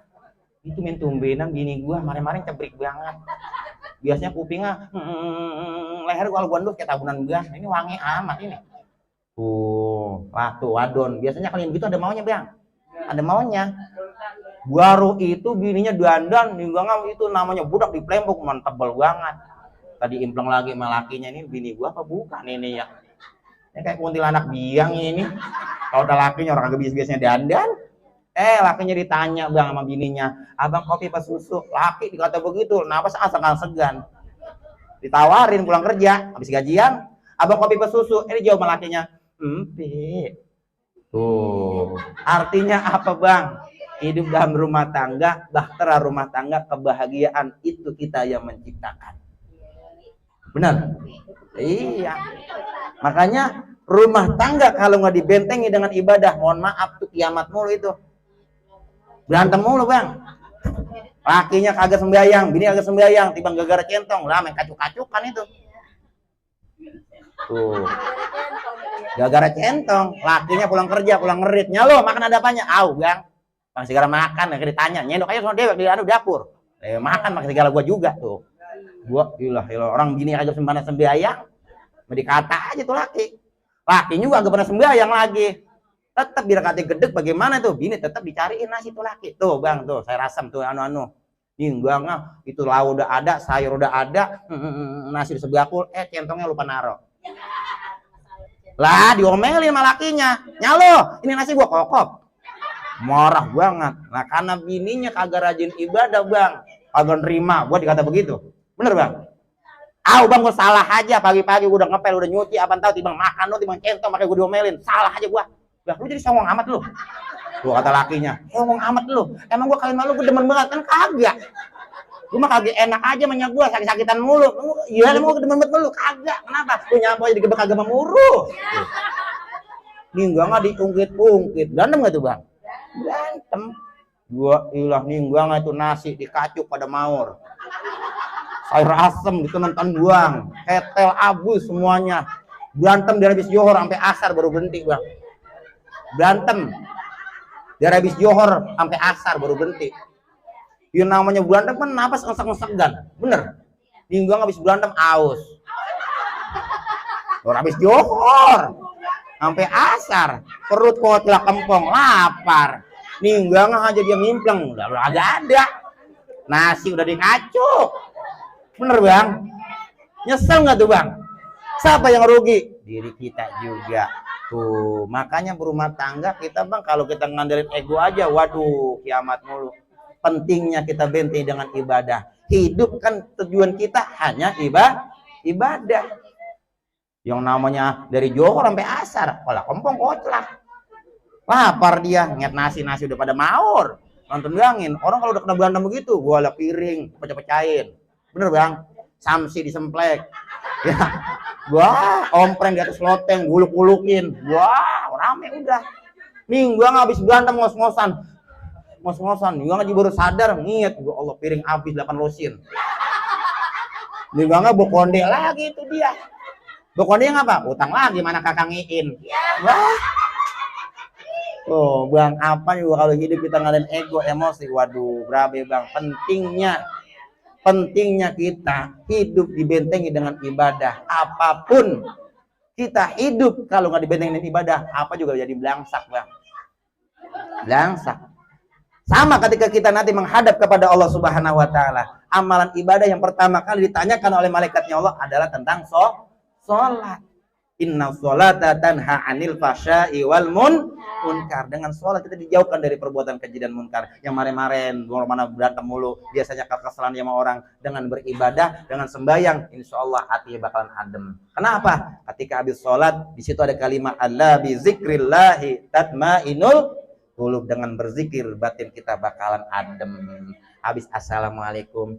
Itu main tumbenan bini gua mare-mare cebrik banget. Biasanya kupingnya leher gua dus kayak tabunan gas. Ini wangi amat ini. Tuh wadon. Biasanya kalian begitu ada maunya bang. Ada maunya. Baru itu bininya dandan, ninggang itu namanya budak di Plembok, tebel banget. Tadi impleng lagi sama lakinya, ini bini gua apa bukan ini ya? Ini kayak kuntilanak biang ini. Kalau udah lakinya orang kagak biasanya dandan. Lakinya ditanya bang sama bininya, abang kopi pas susu? Laki dikata begitu, kenapa segan? Ditawarin pulang kerja, habis gajian, abang kopi pas susu? Jawab sama lakinya, empi. Tuh, artinya apa bang? Hidup dalam rumah tangga, bahtera rumah tangga, kebahagiaan itu kita yang menciptakan. Benar? Iya. Makanya rumah tangga kalau nggak dibentengi dengan ibadah, mohon maaf tuh kiamat mulu itu. Berantem mulu bang. Lakinya kagak sembahyang, bini kagak sembahyang, tiba gara-gara centong, lah main kacuk-kacukan itu. Tuh. Gara-gara centong, lakinya pulang kerja, pulang ngerit, nyalo makan ada apanya? Bang. Pakai segala makan, akhirnya ditanya, nyendok aja sama dewek di dapur. Makan pakai segala gua juga tuh. Gua ilah orang bini kagak sembahyang, mau dikata aja tuh laki. Laki juga agak pernah sembahyang lagi. Tetap dirkati gedeg bagaimana tuh? Bini tetap dicariin nasi tuh laki. Tuh bang, tuh saya rasam tuh anu. Bang, itu lauk udah ada, sayur udah ada, nasi di sebakul, centongnya lupa naro. Lah diomelin sama lakinya, nyalo, ini nasi gua kokop. Marah banget. Nah karena bininya kagak rajin ibadah bang, kagak nerima, gua dikata begitu. Bener bang? Bang gua salah aja, pagi-pagi gua udah ngepel, udah nyuci, apaan tahu timbang makan lu, timbang centong, makanya gua diomelin. Salah aja gua. Lah lu jadi songong amat lu. Tuh kata lakinya, songong amat lu. Emang gua kawin malu gua demen banget kan kagak. Gua mah kagak enak aja menyak gua, sakit-sakitan mulu. Iya emang gua demen banget lu kagak. Kenapa? Lu nyapa aja digebek kagak memuruh. Ninggang diungkit-ungkit. Berantem enggak tuh, Bang? Berantem. Gua ilah ninggang itu nasi dikacuk pada maur. air asem gitu nonton buang, ketel abu semuanya. Berantem dari habis johor sampai asar baru berhenti bang. Berantem dari habis johor sampai asar baru berhenti. Yang namanya berantem kan napas ngesek-ngesegan, bener. Minggu habis berantem aus. Baru habis johor sampai asar, perut kotlah kempong, lapar. Ninggang aja dia ngimpleng, udah agak ada. Nasi udah dikacuk. Bener bang? Nyesel nggak tuh bang? Siapa yang rugi? Diri kita juga. Tuh, makanya berumah tangga kita bang, kalau kita ngandelin ego aja, waduh, kiamat mulu. Pentingnya kita bentengi dengan ibadah. Hidup kan tujuan kita hanya ibadah. Yang namanya dari johor sampai asar, malah kompong koclak. Lapar dia, nget nasi udah pada maur. Nonton bayangin, orang kalau udah kena berantem begitu, gua lah piring, pecah-pecahin. Bener bang? Samsi disemplek. Ya. Wah, ompreng di atas loteng, guluk-gulukin. Wah, rame udah. Minggu habis berantem ngos-ngosan. Minggu aja baru sadar, ngiet, gua Allah piring habis 8 losin. Minggu bokonde lagi itu dia. Bokonde ngapa? Utang lagi mana kakak ngiin. Wah. Oh, bang, apa juga kalau hidup kita ngalahin ego, emosi, waduh, berabe bang. Pentingnya kita hidup dibentengi dengan ibadah. Apapun kita hidup kalau nggak dibentengi dengan ibadah, apa juga jadi belangsak bang. Belangsak. Sama ketika kita nanti menghadap kepada Allah Subhanahu Wa Taala, amalan ibadah yang pertama kali ditanyakan oleh malaikatnya Allah adalah tentang sholat. Inna sholata tanha anil fasya'i wal munkar. Dengan sholat kita dijauhkan dari perbuatan keji dan munkar. Yang kemarin mana berantem mulu, biasanya kekesalan sama orang. Dengan beribadah, dengan sembahyang, insya Allah hatinya bakalan adem. Kenapa? Ketika habis sholat, di situ ada kalimat Allah bi zikrillahi tatmainul qulub. Dengan berzikir batin kita bakalan adem. Habis assalamualaikum,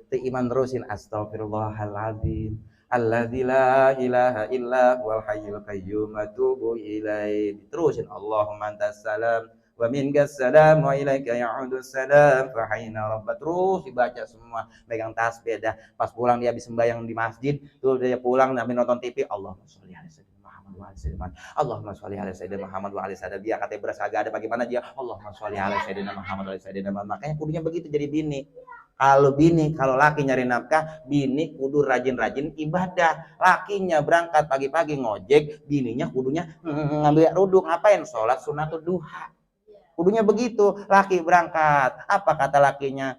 tu iman terusin astagfirullahaladzim. Alladzi la ilaha illa huwal hayyul qayyum atubu ilaihi. Terusin Allahumma antas salam wa minkas salam wa ilaika ya'udus salam fa hayna rabb. Terus dibaca semua, megang tasbih dah. Pas pulang dia habis sembahyang di masjid, tuh dia pulang sambil nonton TV, Allahumma sholli ala sayyidina Muhammad wa ala sayyidina Allahumma sholli ala sayyidina Muhammad wa ala sayyidina. Dia katanya berasa agak ada bagaimana dia Allahumma sholli ala sayyidina Muhammad wa ala sayyidina. Makanya kudunya begitu jadi bini. Kalau laki nyari nafkah, bini kudu rajin-rajin ibadah. Lakinya berangkat pagi-pagi ngojek, bininya kudunya ngambil ruduk. Ngapain? Sholat sunatul duha. Kudunya begitu. Laki berangkat, apa kata lakinya?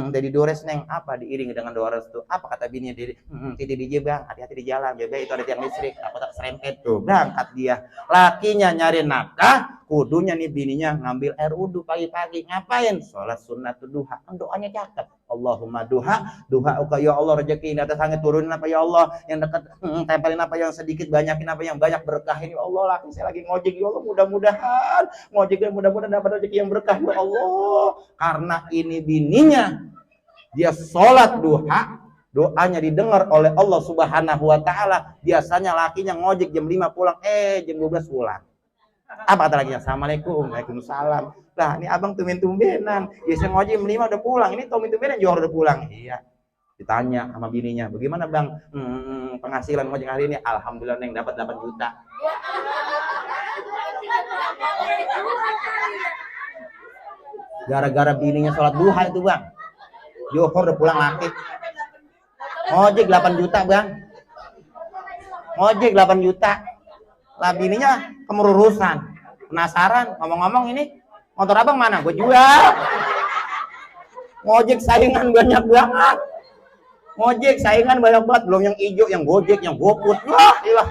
Dari dores neng, apa diiringi dengan dores tuh? Apa kata bininya? Titi DJ bang, hati-hati di jalan, jaga itu ada tiang listrik, apa tak serempet tuh. Berangkat dia. Lakinya nyari nafkah, kudunya nih bininya ngambil air wudu pagi-pagi. Ngapain? Sholat sunnatul duha. Doanya cakep. Allahumma duha ya Allah, rezeki di atas langit turunin apa ya Allah, yang dekat tempelin apa yang sedikit, banyakin apa yang banyak, berkahin ya Allah. Laki saya lagi ngojek ya Allah, mudah-mudahan ngojek dan mudah-mudahan dapat rezeki yang berkah ya Allah. Karena ini bininya dia sholat duha, doanya didengar oleh Allah Subhanahu Wa Taala. Biasanya lakinya ngojek jam 5 pulang, jam 12 pulang. Apa kata lakinya? Assalamualaikum. Waalaikumsalam. Lah ini abang tumben-tumbenan, biasa ngojek jam 5 udah pulang, ini tumben-tumbenan johor udah pulang. Iya. Ditanya sama bininya, bagaimana bang penghasilan ngojek hari ini? Alhamdulillah neng dapat 8 juta. Gara-gara bininya sholat duha itu bang, johor udah pulang laki. Ngojek 8 juta bang, ngojek 8 juta. Lah bininya kemerurusan, penasaran, ngomong-ngomong ini motor abang mana? Gue jual. Ngojek saingan banyak banget. Ngojek saingan banyak banget. Belum yang hijau, yang gojek, yang goput. Wah, ilah.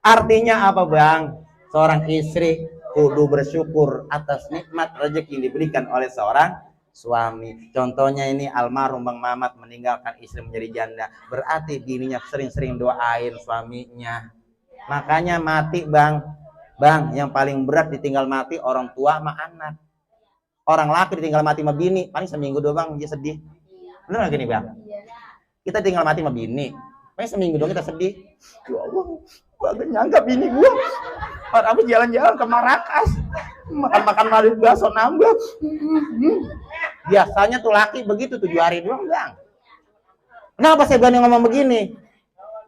Artinya apa bang? Seorang istri kudu bersyukur atas nikmat rezeki yang diberikan oleh seorang suami. Contohnya ini almarhum Bang Mamat meninggalkan istri menjadi janda. Berarti bininya sering-sering doain suaminya. Makanya mati bang, yang paling berat ditinggal mati orang tua sama anak. Orang laki ditinggal mati sama bini, paling seminggu doang dia sedih. Bener gak gini bang? Kita tinggal mati sama bini, paling seminggu doang kita sedih. Ya Allah, gua gak nyangka bini gua. Habis jalan-jalan ke Marrakas, Makan-makan malah bakso nambah. Biasanya tuh laki begitu 7 hari doang, Bang. Kenapa saya berani ngomong begini?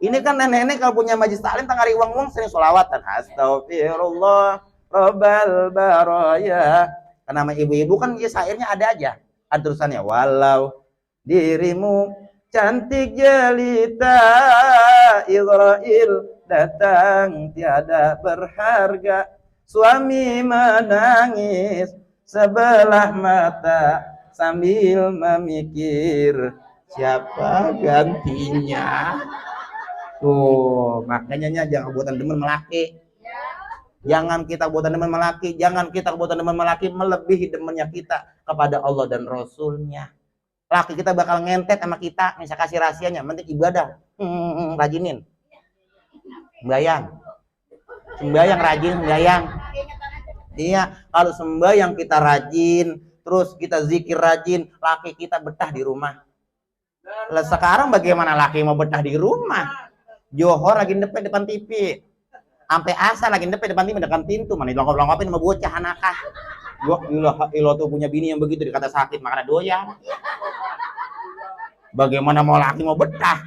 Ini kan nenek-nenek kalau punya majlis taklim tengah hari uang sering sholawatan. Astagfirullah Rabbal baraya. Karena nama ibu-ibu kan ya syairnya ada aja. Ada tulisannya walau dirimu cantik jelita Israel datang tiada berharga, suami menangis sebelah mata sambil memikir siapa gantinya. Tuh makanya jangan buatan demen melaki. Jangan kita buatan demen melaki, jangan kita buatan demen melaki melebihi demennya kita kepada Allah dan Rasulnya. Laki kita bakal ngentet sama kita, misal kasih rahasianya, penting ibadah. Rajinin. Sembayang rajin, sembayang. Iya, kalau sembayang kita rajin, terus kita zikir rajin, laki kita betah di rumah. Lah sekarang bagaimana laki mau betah di rumah? Johor lagi depan TV. Sampai asar lagi depan TV depan pintu, mana dilongkap-longkapin sama bocah anakah. Gua ilah tuh punya bini yang begitu dikata sakit makanya doyan. Bagaimana mau laki mau betah?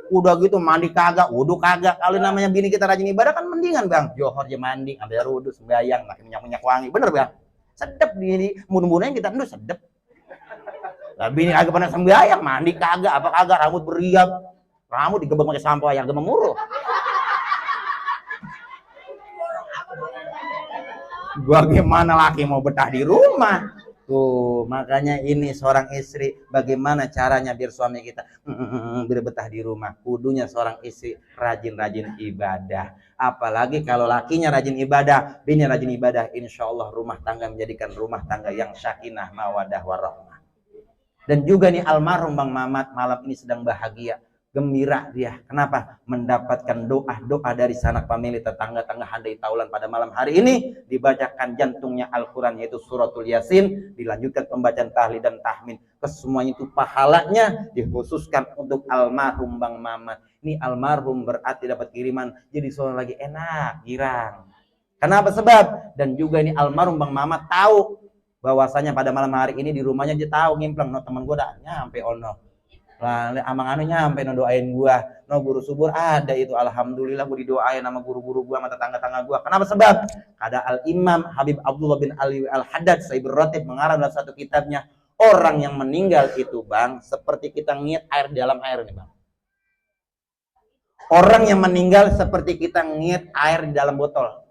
Udah gitu mandi kagak, wudu kagak. Kalau namanya bini kita rajin ibadah kan mendingan, Bang. Johor aja mandi, ambil wudu, sembayang, pakai minyak-minyak wangi. Bener, Bang? Sedep bini, mun-munnya kita endus sedep. Lah bini kagak pernah sembayang, mandi kagak, apa kagak, rambut beriak. Rambut digebek pakai sampo yang gememuruh. Bagaimana laki mau betah di rumah? Tuh, makanya ini seorang istri, bagaimana caranya biar suami kita biar betah di rumah? Kudunya seorang istri rajin-rajin ibadah. Apalagi kalau lakinya rajin ibadah, bini rajin ibadah, insya Allah rumah tangga menjadikan rumah tangga yang sakinah, mawadah, warahmah. Dan juga nih almarhum Bang Mamat malam ini sedang bahagia. Gembira dia. Kenapa? Mendapatkan doa-doa dari sanak famili, tetangga-tetangga handai taulan pada malam hari ini. Dibacakan jantungnya Al-Quran yaitu suratul Yasin. Dilanjutkan pembacaan tahlil dan tahmin. Kesemuanya itu pahalanya dikhususkan untuk almarhum Bang Mamat. Ini almarhum berarti dapat kiriman. Jadi seorang lagi enak, girang. Kenapa? Sebab. Dan juga ini almarhum Bang Mamat tahu bahwasanya pada malam hari ini di rumahnya dia tahu ngimpleng. No teman gue dah nyampe ono. Lah amang anu nyampe no doain gua, no guru subur ada itu, alhamdulillah gua didoain sama guru-guru gua sama tetangga-tetangga gua. Kenapa? Sebab ada Al Imam Habib Abdullah bin Ali Al Haddad Saibur Ratib mengarang dalam satu kitabnya, orang yang meninggal itu, Bang, seperti kita ngiat air di dalam air nih, Bang. Orang yang meninggal seperti kita ngiat air di dalam botol.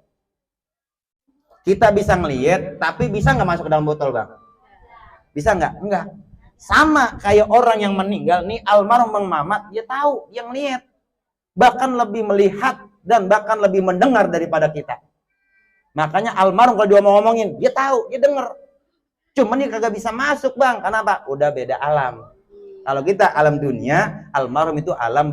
Kita bisa ngeliat, tapi bisa nggak masuk ke dalam botol, Bang? Bisa nggak? Enggak. Sama kayak orang yang meninggal nih, almarhum Bang Mamat, dia tahu, yang lihat, bahkan lebih melihat dan bahkan lebih mendengar daripada kita. Makanya almarhum kalau dia mau ngomongin, dia tahu, dia denger. Cuman dia kagak bisa masuk, Bang. Kenapa? Udah beda alam. Kalau kita alam dunia, almarhum itu alam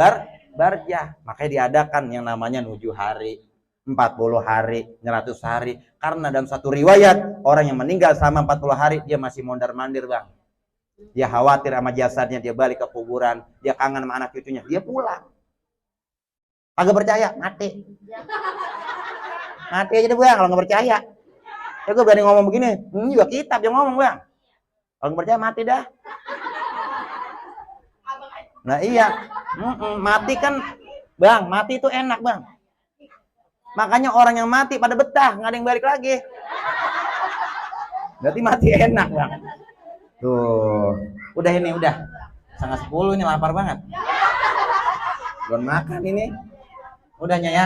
barjah. Makanya diadakan yang namanya 7 hari, 40 hari, 100 hari. Karena dalam satu riwayat, orang yang meninggal selama 40 hari, dia masih mondar-mandir, Bang. Dia khawatir sama jasadnya, dia balik ke kuburan, dia kangen sama anak cucunya, dia pulang. Kagak percaya, mati. Mati aja deh, Bang, kalau nggak percaya. Ya gue berani ngomong begini, ini juga kitab yang ngomong, Bang. Kalau nggak percaya, mati dah. Nah iya, mati kan, Bang, mati itu enak, Bang. Makanya orang yang mati pada betah, nggak ada yang balik lagi. Berarti mati enak, Bang. Tuh, udah ini udah 9:30 ini, lapar banget. Belum makan ini. Udahnya ya.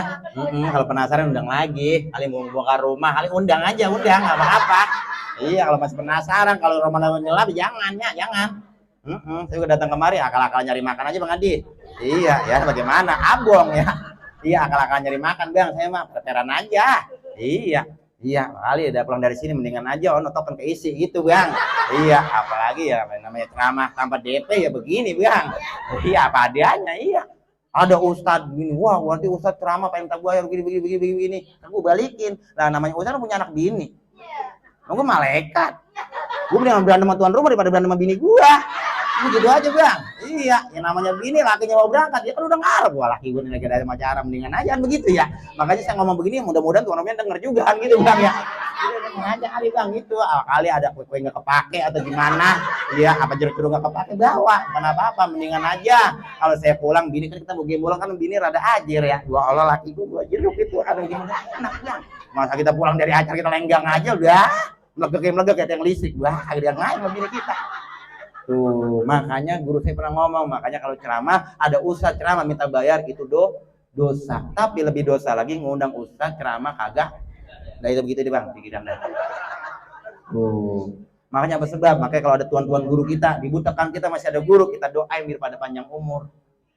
Kalau penasaran undang lagi. Kali mau bongkar rumah, kali undang aja, undang nggak apa-apa. Iya, kalau masih penasaran, kalau rumah nyelap jangan ya, jangan. Saya udah datang kemari, akal-akal nyari makan aja, Bang Adi. Iya, ya bagaimana? Abong ya. Iya, akal-akal nyari makan, Bang. Saya mah veteran aja. Iya, kali udah pulang dari sini mendingan aja token keisi gitu, Bang. Iya, apalagi ya namanya ceramah tanpa DP ya begini, Bang. Iya, apa adanya, iya. Ada ustadz gini, wah, berarti ustadz ceramah pengen tak gua begini. Aku balikin. Lah namanya ustadz punya anak bini. Gue malaikat. Gue mendingan berantem sama tuan rumah daripada berantem sama bini gua. Gitu aja, Bang. Iya, yang namanya bini lakinya mau berangkat, ya kan udah ngarep, wah laki gue nih lagi ada acara, mendingan aja kan begitu ya. Makanya saya ngomong begini, mudah-mudahan tuan Romian denger juga kan gitu bang ya. Udah denger aja kali bang gitu, kali ada kue-kue nggak kepake atau gimana, ya apa jeruk-jeruk nggak kepake bawa, bukan apa-apa, mendingan aja. Kalau saya pulang, bini kan kita mau gembolang kan bini rada ajir ya, dua Allah laki gue dua jeruk itu, ada gimana enak bang. Masa kita pulang dari acara kita lenggang aja udah, melegek kayak yang listrik, wah kagak ngain sama bini kita. Tuh, makanya guru saya pernah ngomong, makanya kalau ceramah ada ustaz ceramah minta bayar itu dosa. Tapi lebih dosa lagi ngundang ustaz ceramah kagak. Nah itu begitu deh bang, pikiran dah. Tuh, makanya apa sebab? Makanya kalau ada tuan-tuan guru kita, dibutakan kita masih ada guru, kita doain biar pada panjang umur.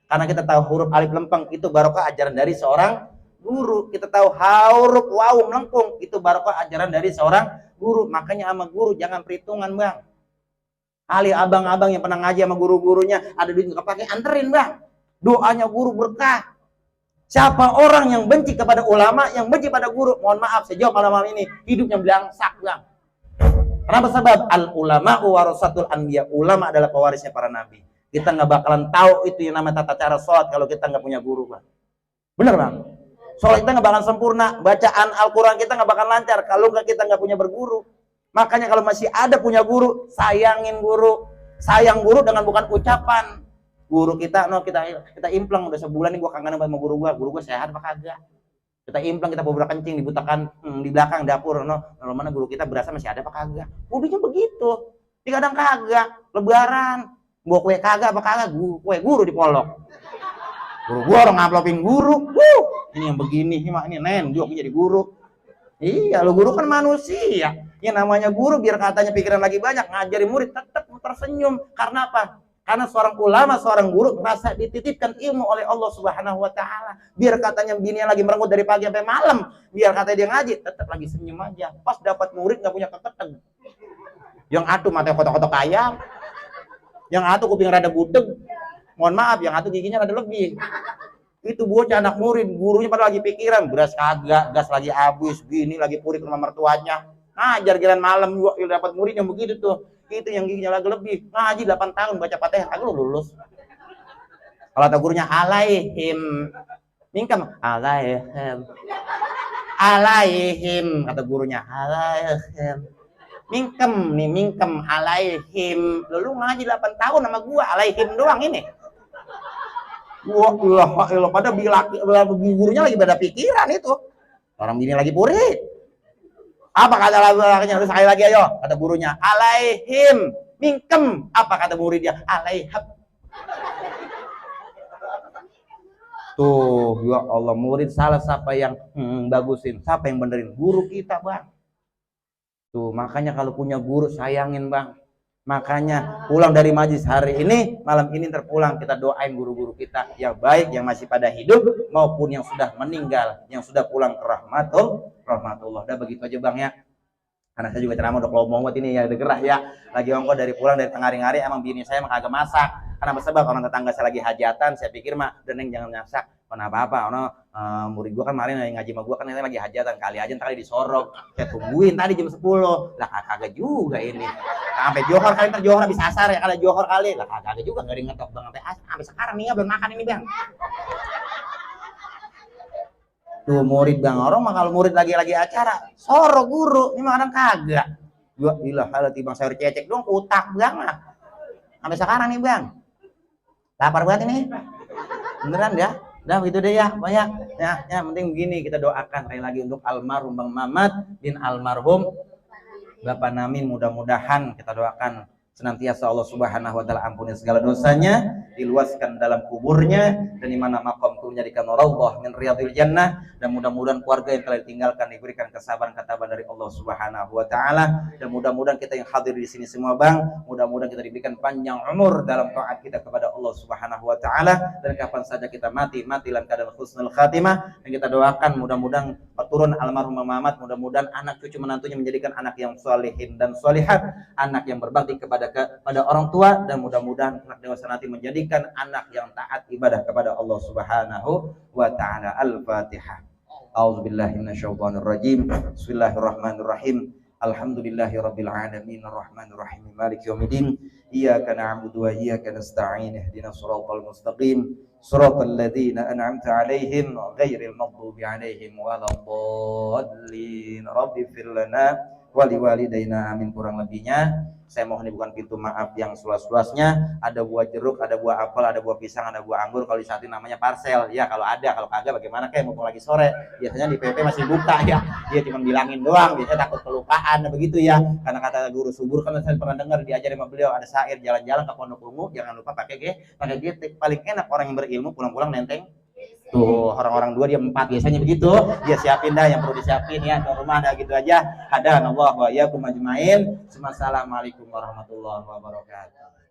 Karena kita tahu huruf alif lempeng itu barokah ajaran dari seorang guru. Kita tahu huruf wawu melengkung itu barokah ajaran dari seorang guru. Makanya sama guru jangan perhitungan bang. Ali abang-abang yang pernah ngaji sama guru-gurunya ada duit nggak pakai anterin bang, doanya guru berkah. Siapa orang yang benci kepada ulama, yang benci pada guru, mohon maaf saya jawab malam ini hidupnya belangsak bang. Kenapa sebab al ulama warasatul anbiya, ulama adalah pewarisnya para nabi. Kita nggak bakalan tahu itu yang namanya tata cara sholat kalau kita nggak punya guru bang. Bener bang, sholat kita nggak bakalan sempurna, bacaan Al-Quran kita nggak bakalan lancar kalau kita nggak punya berguru. Makanya kalau masih ada punya guru, sayangin guru. Sayang guru dengan bukan ucapan. Guru kita, kita implang udah sebulan nih gua kangen sama guru gua sehat apa kagak? Kita implang, kita bobrak kencing, dibutakan di belakang dapur, mana guru kita berasa masih ada apa kagak? Udahnya begitu. Di kadang kagak, lebaran, bawa kue kagak apa kagak? Kue guru di polok. Guru gua orang ngamplopin guru. Ini yang begini, ini nen, gua jadi guru. Iya, lo guru kan manusia. Yang namanya guru biar katanya pikiran lagi banyak, ngajarin murid tetap tersenyum. Karena apa? Karena seorang ulama, seorang guru merasa dititipkan ilmu oleh Allah Subhanahu wa taala. Biar katanya bininya lagi merengut dari pagi sampai malam, biar katanya dia ngaji, tetap lagi senyum aja. Pas dapat murid nggak punya keketeng. Yang atuh matanya kotok-kotok ayam. Yang atuh kuping rada budeg. Mohon maaf, yang atuh giginya rada lebih. Itu bocah anak murid, gurunya pada lagi pikiran, beras kagak, gas lagi habis, bini lagi puri ke rumah mertuanya. Ngajar giliran malam juga dapat murid yang begitu tuh. Itu yang giginya lagi lebih. Ngaji 8 tahun baca Fatihah kagak lulus. Kalau kata gurunya alaihim mingkem alaihim. Alaihim kata gurunya alaihim. Mingkem alaihim. Lu ngaji 8 tahun sama gua alaihim doang ini. Wah, pada gurunya lagi pada pikiran itu. Orang ini lagi puri. Apa kata lakinya? Harus sekali lagi ayo. Kata gurunya, alaihim mingkem. Apa kata muridnya? Alaihab. Tuh, ya Allah, murid salah siapa yang bagusin? Siapa yang benerin? Guru kita, bang. Tuh, makanya kalau punya guru sayangin, bang. Makanya pulang dari majlis hari ini, malam ini terpulang kita doain guru-guru kita yang baik, yang masih pada hidup maupun yang sudah meninggal, yang sudah pulang ke rahmatullah. Udah begitu aja bang ya. Karena saya juga ceramah udah kalau mau buat ini ya, udah gerah ya. Lagi ongko dari pulang dari tengah hari emang bini saya emang kagak masak. Karena sebab orang tetangga saya lagi hajatan, saya pikir mah deneng jangan masak. Kenapa apa? Murid gua kan kemarin ngaji sama gua kan lagi hajatan, kali aja ntar disorok. Saya tungguin tadi jam 10. Lah kagak juga ini. Sampai johor kali ntar johor habis asar ya, kalau johor kali. Lah kagak juga enggak ngetok bang sampai sekarang nih belum makan ini bang. Tuh murid bang, orang mah kalau murid lagi acara, sorok guru, ini mah kadang kagak. Gua ilah kalau timbang sayur cecek dong, utak banget. Sampai sekarang nih bang. Lapar banget ini. Beneran ya? Udah begitu deh ya, banyak. Ya, penting begini, kita doakan sekali lagi untuk almarhum Bang Mamat bin almarhum Bapak Namin, mudah-mudahan kita doakan senantiasa Allah Subhanahu wa taala ampuni segala dosanya, diluaskan dalam kuburnya, dan di mana makom itu menjadikan raudhah min riyadil jannah, dan mudah-mudahan keluarga yang telah ditinggalkan diberikan kesabaran ketabahan dari Allah Subhanahu wa taala, dan mudah-mudahan kita yang hadir di sini semua bang, mudah-mudahan kita diberikan panjang umur dalam taat kita kepada Allah Subhanahu wa taala, dan kapan saja kita mati dalam keadaan husnul khatimah, dan kita doakan mudah-mudahan turun almarhum Mamat, mudah-mudahan anak cucu menantunya menjadikan anak yang salihin dan salihat, anak yang berbakti kepada orang tua, dan mudah-mudahan anak dewasa nanti menjadikan anak yang taat ibadah kepada Allah Subhanahu wa taala. Al-Fatihah. A'udzubillahi minasyaitonir rajim. Bismillahirrahmanirrahim. Alhamdulillahi rabbil alamin arrahmanir rahim maliki yaumiddin iyyaka na'budu wa iyyaka nasta'in ihdinas siratal mustaqim siratal ladzina an'amta 'alaihim ghairil maghdubi 'alaihim waladdallin rabbighfir lana wa liwalidayna amin. Kurang lebihnya saya mohon bukan pintu maaf yang seluas-luasnya. Ada buah jeruk, ada buah apel, ada buah pisang, ada buah anggur. Kalau di saat ini namanya parsel ya, kalau ada. Kalau kagak bagaimana, kayak mumpung lagi sore biasanya di PP masih buka ya, dia cuma bilangin doang, biasanya takut kelupaan begitu ya. Karena kata guru subur kan saya pernah dengar diajarin sama beliau, ada syair jalan-jalan ke Pondok Ungu jangan lupa pakai GT. Paling enak orang yang berilmu pulang-pulang nenteng tuh orang-orang 2 dia 4 biasanya begitu. Dia siapin dah yang perlu disiapin ya ke rumah dah, gitu aja. Hadanallahu wa iyyakum ajmain. Assalamualaikum warahmatullahi wabarakatuh.